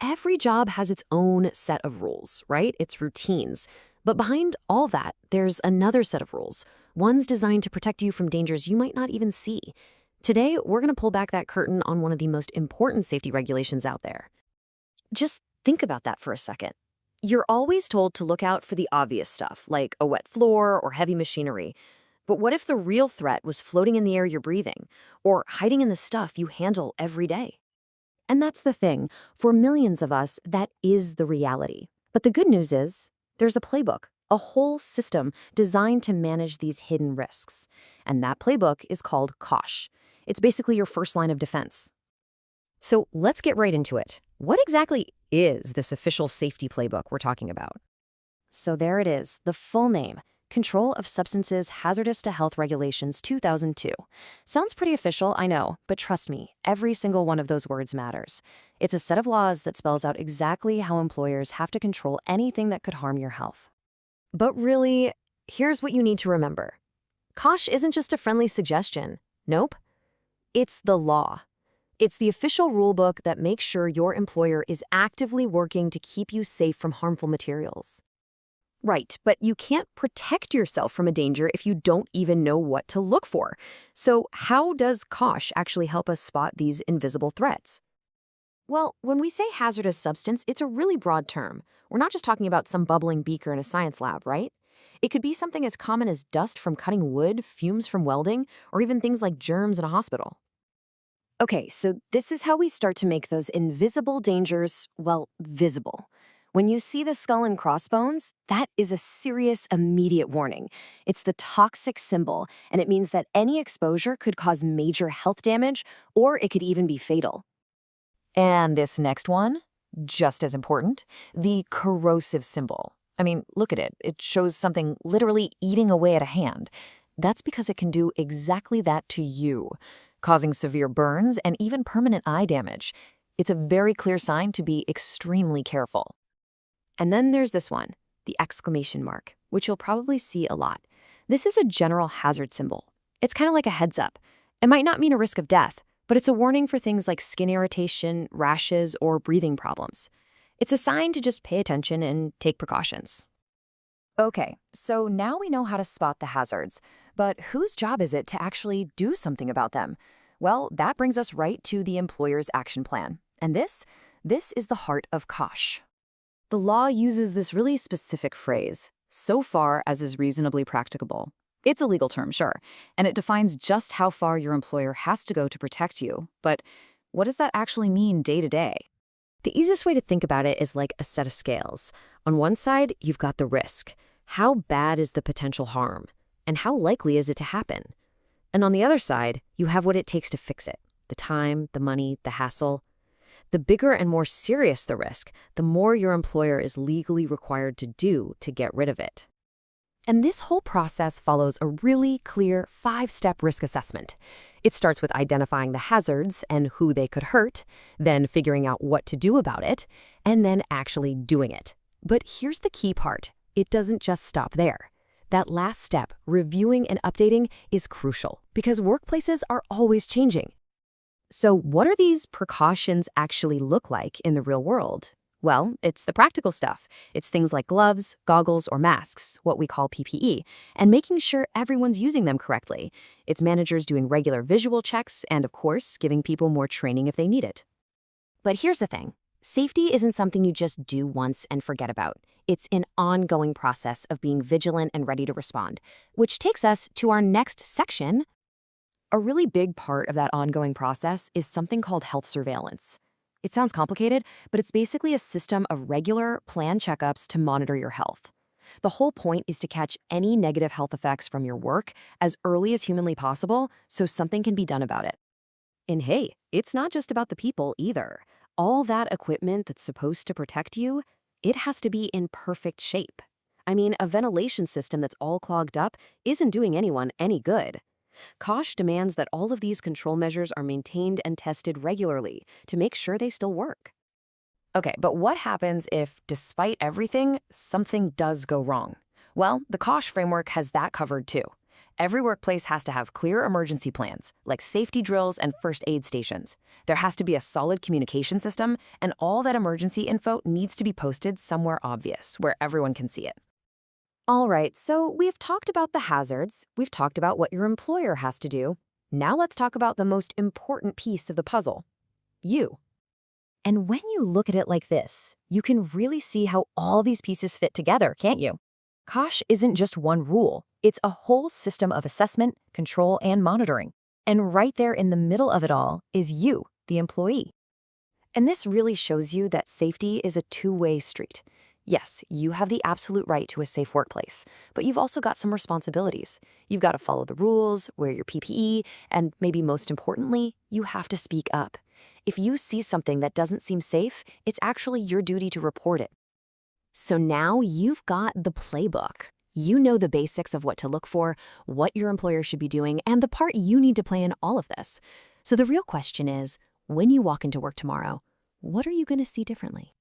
Every job has its own set of rules, right? Its routines. But behind all that, there's another set of rules, ones designed to protect you from dangers you might not even see. Today, we're going to pull back that curtain on one of the most important safety regulations out there. Just think about that for a second. You're always told to look out for the obvious stuff, like a wet floor or heavy machinery. But what if the real threat was floating in the air you're breathing, or hiding in the stuff you handle every day? And that's the thing. For millions of us, that is the reality. But the good news is, there's a playbook, a whole system designed to manage these hidden risks. And that playbook is called COSHH. It's basically your first line of defense. So let's get right into it. What exactly is this official safety playbook we're talking about? So there it is, the full name. Control of Substances Hazardous to Health Regulations 2002. Sounds pretty official, I know, but trust me, every single one of those words matters. It's a set of laws that spells out exactly how employers have to control anything that could harm your health. But really, here's what you need to remember. COSHH isn't just a friendly suggestion. Nope. It's the law. It's the official rulebook that makes sure your employer is actively working to keep you safe from harmful materials. Right, but you can't protect yourself from a danger if you don't even know what to look for. So how does COSHH actually help us spot these invisible threats? Well, when we say hazardous substance, it's a really broad term. We're not just talking about some bubbling beaker in a science lab, right? It could be something as common as dust from cutting wood, fumes from welding, or even things like germs in a hospital. Okay, so this is how we start to make those invisible dangers, well, visible. When you see the skull and crossbones, that is a serious, immediate warning. It's the toxic symbol, and it means that any exposure could cause major health damage, or it could even be fatal. And this next one, just as important, the corrosive symbol. I mean, look at it. It shows something literally eating away at a hand. That's because it can do exactly that to you, causing severe burns and even permanent eye damage. It's a very clear sign to be extremely careful. And then there's this one, the exclamation mark, which you'll probably see a lot. This is a general hazard symbol. It's kind of like a heads up. It might not mean a risk of death, but it's a warning for things like skin irritation, rashes, or breathing problems. It's a sign to just pay attention and take precautions. Okay, so now we know how to spot the hazards, but whose job is it to actually do something about them? Well, that brings us right to the employer's action plan. And this is the heart of COSHH. The law uses this really specific phrase, so far as is reasonably practicable. It's a legal term, sure, and it defines just how far your employer has to go to protect you. But what does that actually mean day to day? The easiest way to think about it is like a set of scales. On one side, you've got the risk. How bad is the potential harm? And how likely is it to happen? And on the other side, you have what it takes to fix it. The time, the money, the hassle. The bigger and more serious the risk, the more your employer is legally required to do to get rid of it. And this whole process follows a really clear 5-step risk assessment. It starts with identifying the hazards and who they could hurt, then figuring out what to do about it, and then actually doing it. But here's the key part. It doesn't just stop there. That last step, reviewing and updating, is crucial because workplaces are always changing. So what do these precautions actually look like in the real world? Well, it's the practical stuff. It's things like gloves, goggles, or masks, what we call PPE, and making sure everyone's using them correctly. It's managers doing regular visual checks and, of course, giving people more training if they need it. But here's the thing. Safety isn't something you just do once and forget about. It's an ongoing process of being vigilant and ready to respond, which takes us to our next section. A really big part of that ongoing process is something called health surveillance. It sounds complicated, but it's basically a system of regular, planned checkups to monitor your health. The whole point is to catch any negative health effects from your work as early as humanly possible so something can be done about it. And hey, it's not just about the people either. All that equipment that's supposed to protect you, it has to be in perfect shape. I mean, a ventilation system that's all clogged up isn't doing anyone any good. COSHH demands that all of these control measures are maintained and tested regularly to make sure they still work. Okay, but what happens if, despite everything, something does go wrong? Well, the COSHH framework has that covered too. Every workplace has to have clear emergency plans, like safety drills and first aid stations. There has to be a solid communication system, and all that emergency info needs to be posted somewhere obvious, where everyone can see it. All right, so we've talked about the hazards, we've talked about what your employer has to do. Now let's talk about the most important piece of the puzzle, you. And when you look at it like this, you can really see how all these pieces fit together, can't you? COSHH isn't just one rule, it's a whole system of assessment, control, and monitoring. And right there in the middle of it all is you, the employee. And this really shows you that safety is a two-way street. Yes, you have the absolute right to a safe workplace, but you've also got some responsibilities. You've got to follow the rules, wear your PPE, and maybe most importantly, you have to speak up. If you see something that doesn't seem safe, it's actually your duty to report it. So now you've got the playbook. You know the basics of what to look for, what your employer should be doing, and the part you need to play in all of this. So the real question is, when you walk into work tomorrow, what are you going to see differently?